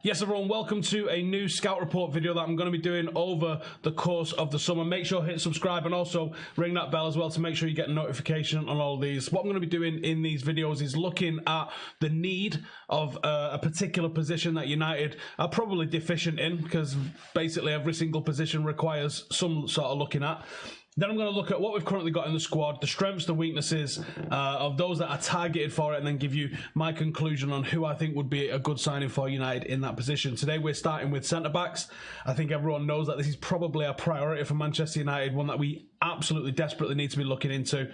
Yes everyone, welcome to a new Scout Report video that I'm going to be doing over the course of the summer. Make sure to hit subscribe and also ring that bell as well to make sure you get a notification on all these. What I'm going to be doing in these videos is looking at the need of a particular position that United are probably deficient in, because basically every single position requires some sort of looking at. Then I'm going to look at what we've currently got in the squad, the strengths, the weaknesses of those that are targeted for it, and then give you my conclusion on who I think would be a good signing for United in that position. Today we're starting with centre-backs. I think everyone knows that this is probably a priority for Manchester United, one that we absolutely desperately need to be looking into.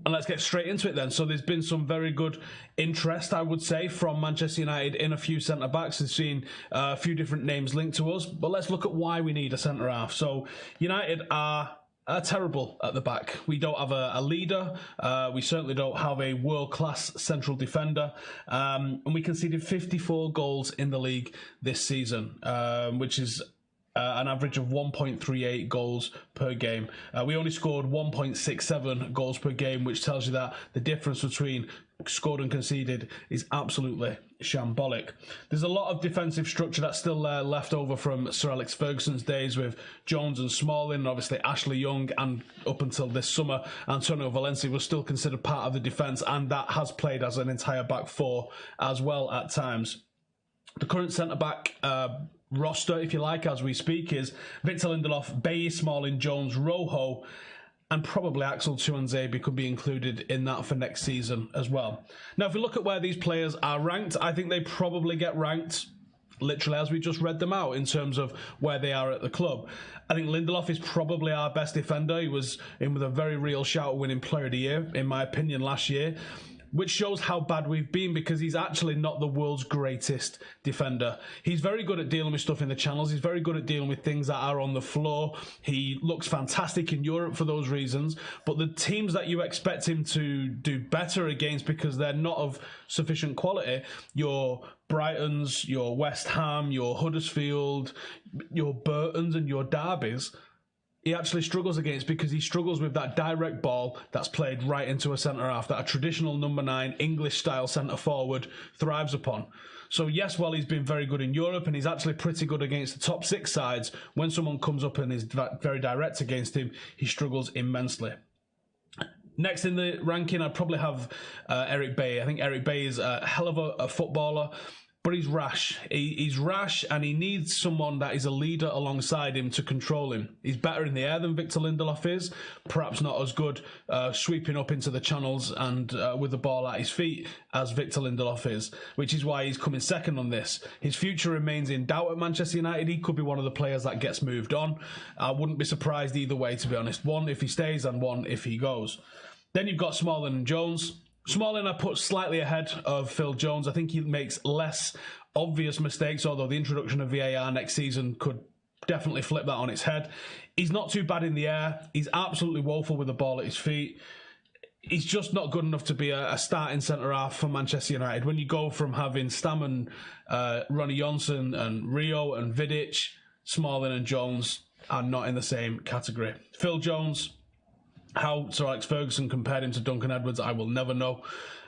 And let's get straight into it then. So there's been some very good interest, I would say, from Manchester United in a few centre-backs. We've seen a few different names linked to us, but let's look at why we need a centre-half. So United are terrible at the back. We don't have a leader. We certainly don't have a world-class central defender. And we conceded 54 goals in the league this season, which is an average of 1.38 goals per game. We only scored 1.67 goals per game, which tells you that the difference between scored and conceded is absolutely shambolic. There's a lot of defensive structure that's still left over from Sir Alex Ferguson's days with Jones and Smalling, and obviously Ashley Young, and up until this summer, Antonio Valencia was still considered part of the defence, and that has played as an entire back four as well at times. The current centre-back roster, if you like, as we speak, is Victor Lindelof, Bailly, Smalling, Jones, Rojo, and probably Axel Tuanzebe could be included in that for next season as well. Now, if we look at where these players are ranked, I think they probably get ranked literally as we just read them out in terms of where they are at the club. I think Lindelof is probably our best defender. He was in with a very real shout of winning Player of the Year, in my opinion, last year, which shows how bad we've been, because he's actually not the world's greatest defender. He's very good at dealing with stuff in the channels. He's very good at dealing with things that are on the floor. He looks fantastic in Europe for those reasons, but the teams that you expect him to do better against because they're not of sufficient quality, your Brightons, your West Ham, your Huddersfield, your Burtons and your Derbys, he actually struggles against, because he struggles with that direct ball that's played right into a centre-half that a traditional number 9 English-style centre-forward thrives upon. So yes, while he's been very good in Europe and he's actually pretty good against the top 6 sides, when someone comes up and is very direct against him, he struggles immensely. Next in the ranking, I'd probably have Eric Bailly. I think Eric Bailly is a hell of a footballer, but he's rash. He's rash, and he needs someone that is a leader alongside him to control him. He's better in the air than Victor Lindelof is, perhaps not as good sweeping up into the channels and with the ball at his feet as Victor Lindelof is, which is why he's coming second on this. His future remains in doubt at Manchester United. He could be one of the players that gets moved on. I wouldn't be surprised either way, to be honest. One if he stays and one if he goes. Then you've got Smalling and Jones. Smalling I put slightly ahead of Phil Jones. I think he makes less obvious mistakes, although the introduction of VAR next season could definitely flip that on its head. He's not too bad in the air. He's absolutely woeful with the ball at his feet. He's just not good enough to be a starting centre-half for Manchester United. When you go from having Stam and Ronnie Johnson and Rio and Vidic, Smalling and Jones are not in the same category. Phil Jones, how Sir Alex Ferguson compared him to Duncan Edwards, I will never know.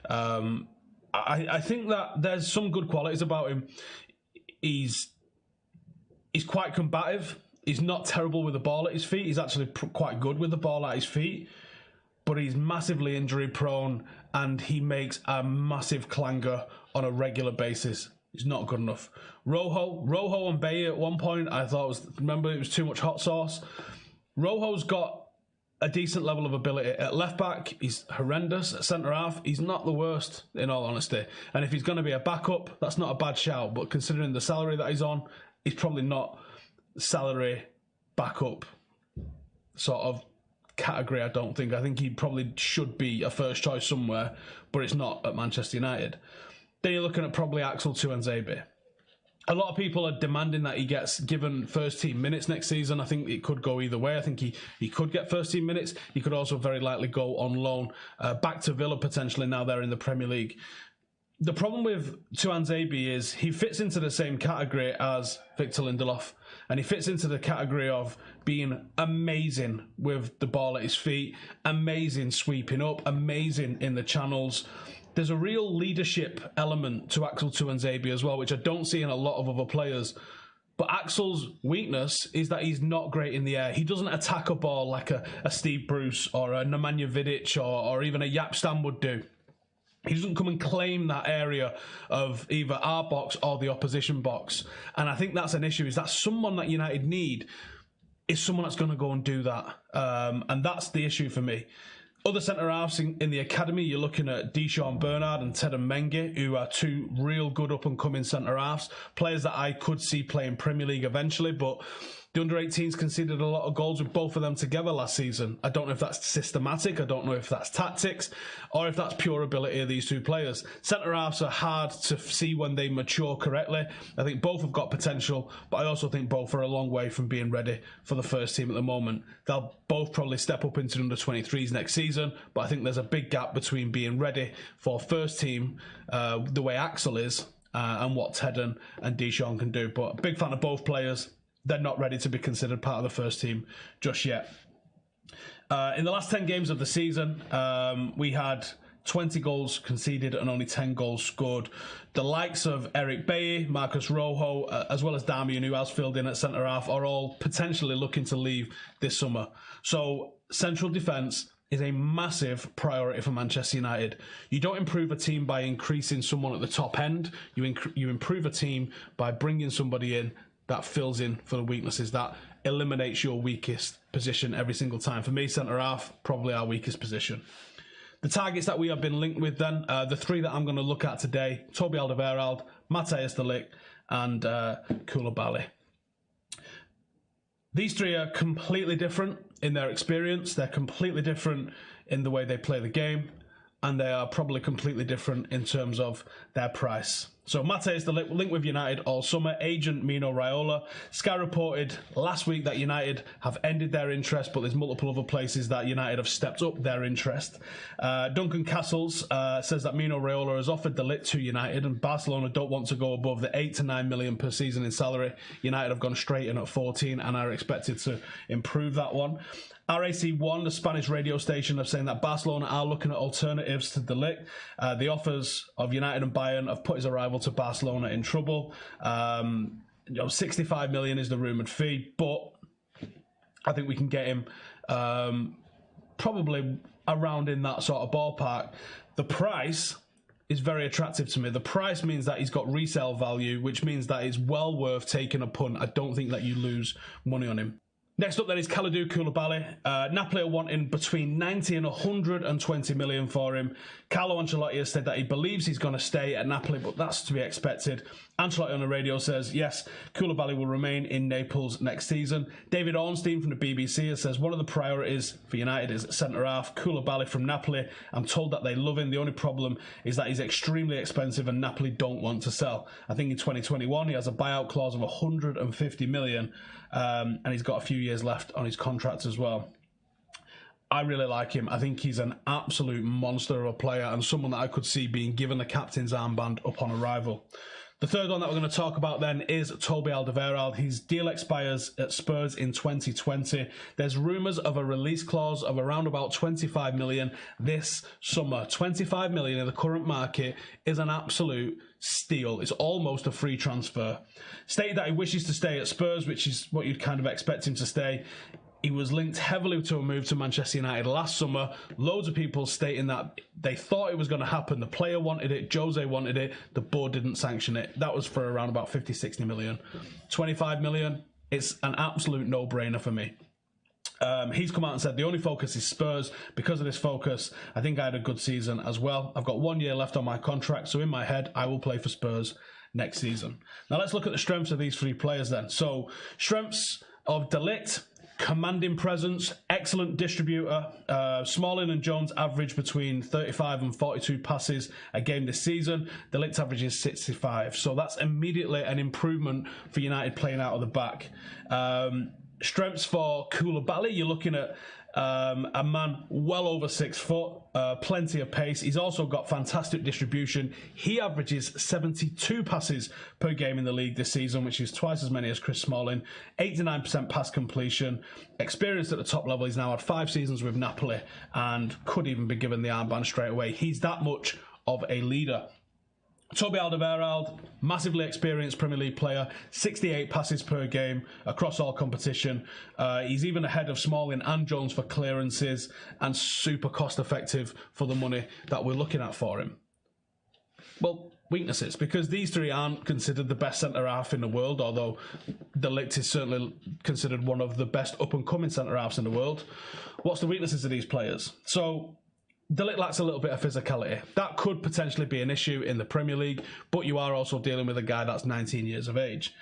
I think that there's some good qualities about him. He's quite combative. He's not terrible with the ball at his feet. He's actually quite good with the ball at his feet. But he's massively injury prone, and he makes a massive clanger on a regular basis. He's not good enough. Rojo and Bailly at one point, I thought remember it was too much hot sauce. Rojo's got a decent level of ability at left back. He's horrendous at centre half. He's not the worst, in all honesty. And if he's going to be a backup, that's not a bad shout. But considering the salary that he's on, he's probably not salary backup sort of category, I don't think. I think he probably should be a first choice somewhere, but it's not at Manchester United. Then you're looking at probably Axel Tuanzebe. A lot of people are demanding that he gets given first team minutes next season. I think it could go either way. I think he could get first team minutes. He could also very likely go on loan back to Villa potentially now they're in the Premier League. The problem with Tuanzebe is he fits into the same category as Victor Lindelof, and he fits into the category of being amazing with the ball at his feet, amazing sweeping up, amazing in the channels. there's a real leadership element to Axel Tuanzebe as well, which I don't see in a lot of other players. But Axel's weakness is that he's not great in the air. He doesn't attack a ball like a Steve Bruce or a Nemanja Vidic or even a Jaap Stam would do. He doesn't come and claim that area of either our box or the opposition box. And I think that's an issue, is that someone that United need is someone that's going to go and do that. And that's the issue for me. Other centre-halves in the academy, you're looking at Deschamps Bernard and Teden Mengi, who are two real good up-and-coming centre-halves. Players that I could see playing Premier League eventually, but the under-18s conceded a lot of goals with both of them together last season. I don't know if that's systematic, I don't know if that's tactics, or if that's pure ability of these two players. Centre-halves are hard to see when they mature correctly. I think both have got potential, but I also think both are a long way from being ready for the first team at the moment. They'll both probably step up into the under-23s next season, but I think there's a big gap between being ready for first team, the way Axel is, and what Teden and Deschamps can do. But a big fan of both players. They're not ready to be considered part of the first team just yet. In the last 10 games of the season, we had 20 goals conceded and only 10 goals scored. The likes of Eric Bailly, Marcus Rojo, as well as Damian, who has filled in at centre-half, are all potentially looking to leave this summer. So central defence is a massive priority for Manchester United. You don't improve a team by increasing someone at the top end. You improve a team by bringing somebody in that fills in for the weaknesses, that eliminates your weakest position every single time. For me, centre-half, probably our weakest position. The targets that we have been linked with then, the three that I'm going to look at today: Toby Alderweireld, Matthijs de Ligt, and Coulibaly. These three are completely different in their experience. They're completely different in the way they play the game. And they are probably completely different in terms of their price. So Matthijs de Ligt linked with United all summer. Agent Mino Raiola. Sky reported last week that United have ended their interest, but there's multiple other places that United have stepped up their interest. Duncan Castles says that Mino Raiola has offered de Ligt to United, and Barcelona don't want to go above the 8 to 9 million per season in salary. United have gone straight in at 14 and are expected to improve that one. RAC1, the Spanish radio station, have saying that Barcelona are looking at alternatives to de Ligt. The offers of United and Bayern have put his arrival to Barcelona in trouble. 65 million is the rumoured fee, but I think we can get him probably around in that sort of ballpark. The price is very attractive to me. The price means that he's got resale value, which means that it's well worth taking a punt. I don't think that you lose money on him. Next up then is Kalidou Koulibaly. Napoli are wanting between 90 and 120 million for him. Carlo Ancelotti has said that he believes he's going to stay at Napoli, but that's to be expected. Ancelotti on the radio says, yes, Koulibaly will remain in Naples next season. David Ornstein from the BBC says, one of the priorities for United is centre-half. Koulibaly from Napoli. I'm told that they love him. The only problem is that he's extremely expensive and Napoli don't want to sell. I think in 2021 he has a buyout clause of 150 million. And he's got a few years left on his contract as well. I really like him. I think he's an absolute monster of a player and someone that I could see being given the captain's armband upon arrival. The third one that we're going to talk about then is Toby Alderweireld. His deal expires at Spurs in 2020. There's rumours of a release clause of around about 25 million this summer. 25 million in the current market is an absolute steal. It's almost a free transfer. Stated that he wishes to stay at Spurs, which is what you'd kind of expect him to stay. He was linked heavily to a move to Manchester United last summer. Loads of people stating that they thought it was going to happen. The player wanted it. Jose wanted it. The board didn't sanction it. That was for around about 50, 60 million. 25 million, it's an absolute no-brainer for me. He's come out and said the only focus is Spurs. Because of this focus, I think I had a good season as well. I've got 1 year left on my contract, so in my head, I will play for Spurs next season. Now let's look at the strengths of these three players then. So, strengths of de Ligt: commanding presence, excellent distributor. Smalling and Jones average between 35 and 42 passes a game this season. De Ligt averages 65. So that's immediately an improvement for United playing out of the back. Strengths for Coulibaly, you're looking at a man well over 6 foot, plenty of pace. He's also got fantastic distribution. He averages 72 passes per game in the league this season, which is twice as many as Chris Smalling. 89% pass completion. Experienced at the top level. He's now had 5 seasons with Napoli and could even be given the armband straight away. He's that much of a leader. Toby Alderweireld, massively experienced Premier League player, 68 passes per game across all competition. He's even ahead of Smalling and Jones for clearances, and super cost effective for the money that we're looking at for him. Well, weaknesses, because these three aren't considered the best centre-half in the world, although the Ligt is certainly considered one of the best up-and-coming centre-halves in the world. What's the weaknesses of these players? So, the Ligt lacks a little bit of physicality. That could potentially be an issue in the Premier League, but you are also dealing with a guy that's 19 years of age.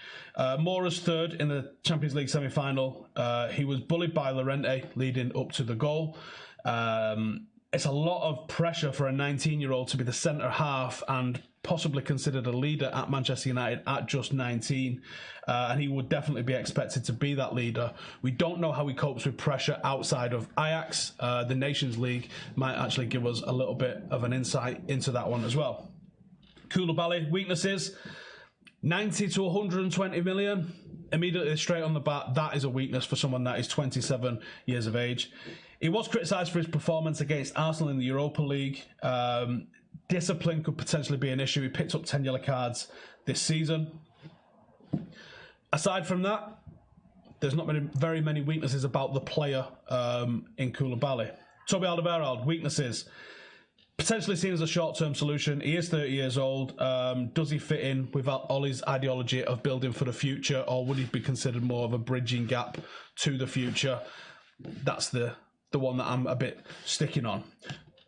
Mora's third in the Champions League semi-final. He was bullied by Llorente leading up to the goal. It's a lot of pressure for a 19-year-old to be the centre-half and possibly considered a leader at Manchester United at just 19, and he would definitely be expected to be that leader. We don't know how he copes with pressure outside of Ajax. The Nations League might actually give us a little bit of an insight into that one as well. Coulibaly, weaknesses, 90 to 120 million. Immediately straight on the bat, that is a weakness for someone that is 27 years of age. He was criticised for his performance against Arsenal in the Europa League. Discipline could potentially be an issue. He picked up 10 yellow cards this season. Aside from that, there's not very many weaknesses about the player in Coulibaly. Toby Alderweireld, weaknesses. Potentially seen as a short-term solution. He is 30 years old. Does he fit in with Ollie's ideology of building for the future, or would he be considered more of a bridging gap to the future? That's the one that I'm a bit sticking on.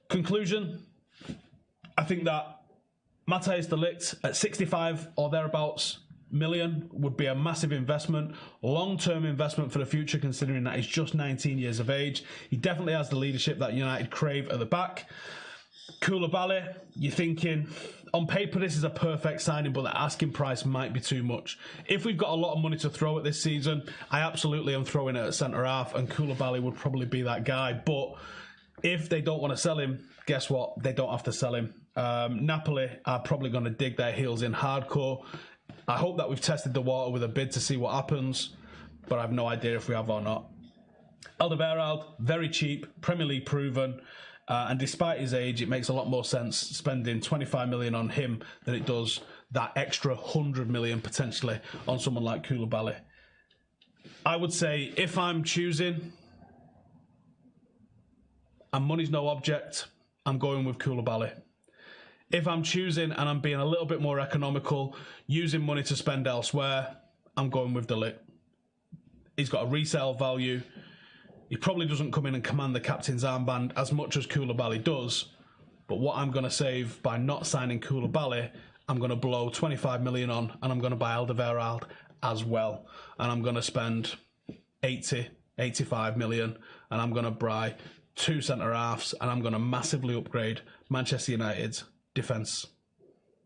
Conclusion, I think that Matthijs de Ligt at 65 or thereabouts million would be a massive investment, long-term investment for the future, considering that he's just 19 years of age. He definitely has the leadership that United crave at the back. Coulibaly, you're thinking, on paper this is a perfect signing, but the asking price might be too much. If we've got a lot of money to throw at this season, I absolutely am throwing it at centre-half, and Coulibaly would probably be that guy. But if they don't want to sell him, guess what? They don't have to sell him. Napoli are probably going to dig their heels in hardcore. I hope that we've tested the water with a bid to see what happens, but I have no idea if we have or not. Alderweireld, very cheap, Premier League proven. And despite his age, it makes a lot more sense spending 25 million on him than it does that extra 100 million potentially on someone like Coulibaly. I would say if I'm choosing, and money's no object, I'm going with Coulibaly. If I'm choosing and I'm being a little bit more economical, using money to spend elsewhere, I'm going with de Ligt. He's got a resale value. He probably doesn't come in and command the captain's armband as much as Coulibaly does. But what I'm going to save by not signing Coulibaly, I'm going to blow 25 million on, and I'm going to buy Alderweireld as well. And I'm going to spend 85 million, and I'm going to buy two centre-halves, and I'm going to massively upgrade Manchester United's defence.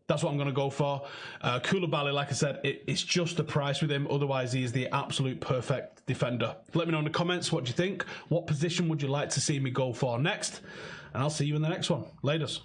That's what I'm going to go for. Coulibaly, like I said, it's just the price with him. Otherwise, he is the absolute perfect defender. Let me know in the comments what you think. What position would you like to see me go for next? And I'll see you in the next one. Laters.